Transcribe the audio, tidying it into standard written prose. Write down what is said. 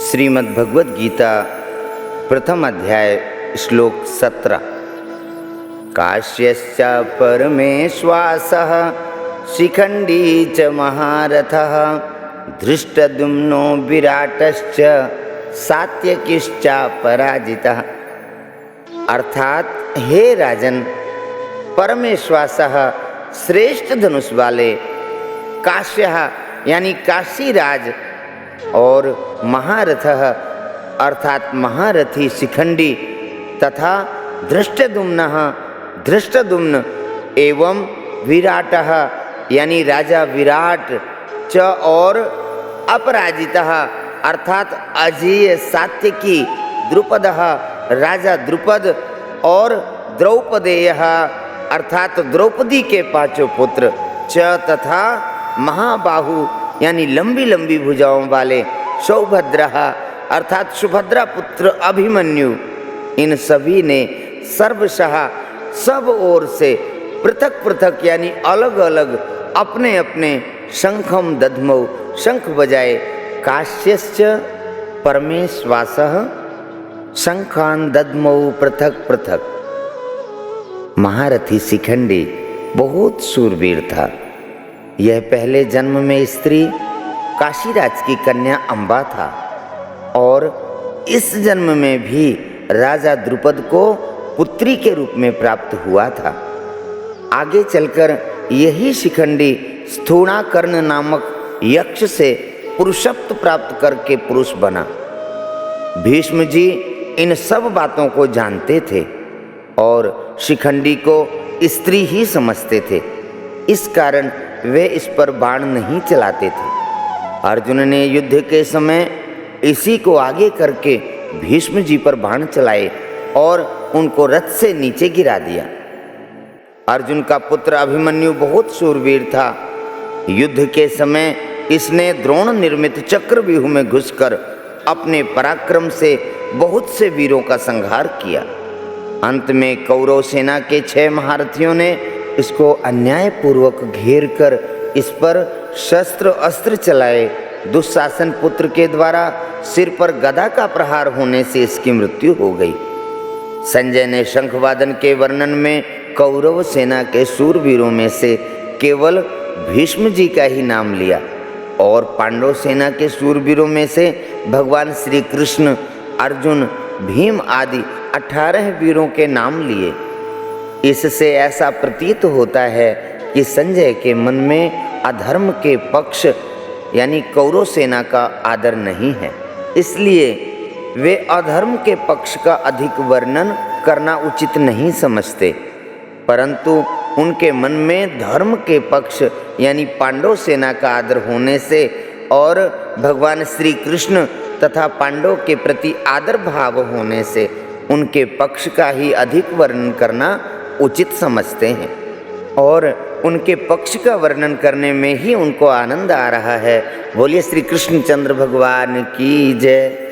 श्रीमद्भगवद गीता प्रथम अध्याय श्लोक 17। काश्यश्च परमेश्वासः शिखण्डी च महारथः धृष्टद्युम्नो विराटश्च सात्यकिश्च पराजितः। अर्थात हे राजन, परमेश्वासः श्रेष्ठ धनुष वाले काश्यः यानी काशीराज और महारथः अर्थात महारथी शिखंडी तथा धृष्टद्युम्न एवं विराटः यानी राजा विराट च और अपराजितः अर्थात अजेय सात्यकी द्रुपदः राजा द्रुपद और द्रौपदेयः अर्थात द्रौपदी के पांचों पुत्र च तथा महाबाहु यानी लंबी लंबी भुजाओं वाले सौभद्रः अर्थात सुभद्रा पुत्र अभिमन्यु, इन सभी ने सर्वशः सब ओर से पृथक पृथक यानी अलग अलग अपने अपने शंखम दध्मौ शंख बजाए। काश्यश्च परमेश्वासः शंखान दध्मौ पृथक पृथक। महारथी शिखंडी बहुत शूरवीर था। यह पहले जन्म में स्त्री काशीराज की कन्या अम्बा था और इस जन्म में भी राजा द्रुपद को पुत्री के रूप में प्राप्त हुआ था। आगे चलकर यही शिखंडी स्थूणाकर्ण नामक यक्ष से पुरुषत्व प्राप्त करके पुरुष बना। भीष्म जी इन सब बातों को जानते थे और शिखंडी को स्त्री ही समझते थे, इस कारण वे इस पर बाण नहीं चलाते थे। अर्जुन ने युद्ध के समय इसी को आगे करके भीष्म जी पर बाण चलाए और उनको रथ से नीचे गिरा दिया। अर्जुन का पुत्र अभिमन्यु बहुत शूरवीर था। युद्ध के समय इसने द्रोण निर्मित चक्रव्यूह में घुसकर अपने पराक्रम से बहुत से वीरों का संहार किया। अंत में कौरव सेना के 6 महारथियों ने इसको अन्यायपूर्वक घेर कर इस पर शस्त्र अस्त्र चलाए। दुशासन पुत्र के द्वारा सिर पर गदा का प्रहार होने से इसकी मृत्यु हो गई। संजय ने शंखवादन के वर्णन में कौरव सेना के शूरवीरों में से केवल भीष्म जी का ही नाम लिया और पांडव सेना के शूरवीरों में से भगवान श्री कृष्ण, अर्जुन, भीम आदि 18 वीरों के नाम लिए। इससे ऐसा प्रतीत होता है कि संजय के मन में अधर्म के पक्ष यानी कौरव सेना का आदर नहीं है, इसलिए वे अधर्म के पक्ष का अधिक वर्णन करना उचित नहीं समझते, परंतु उनके मन में धर्म के पक्ष यानी पांडव सेना का आदर होने से और भगवान श्री कृष्ण तथा पांडव के प्रति आदर भाव होने से उनके पक्ष का ही अधिक वर्णन करना उचित समझते हैं और उनके पक्ष का वर्णन करने में ही उनको आनंद आ रहा है। बोलिए श्री कृष्णचंद्र भगवान की जय।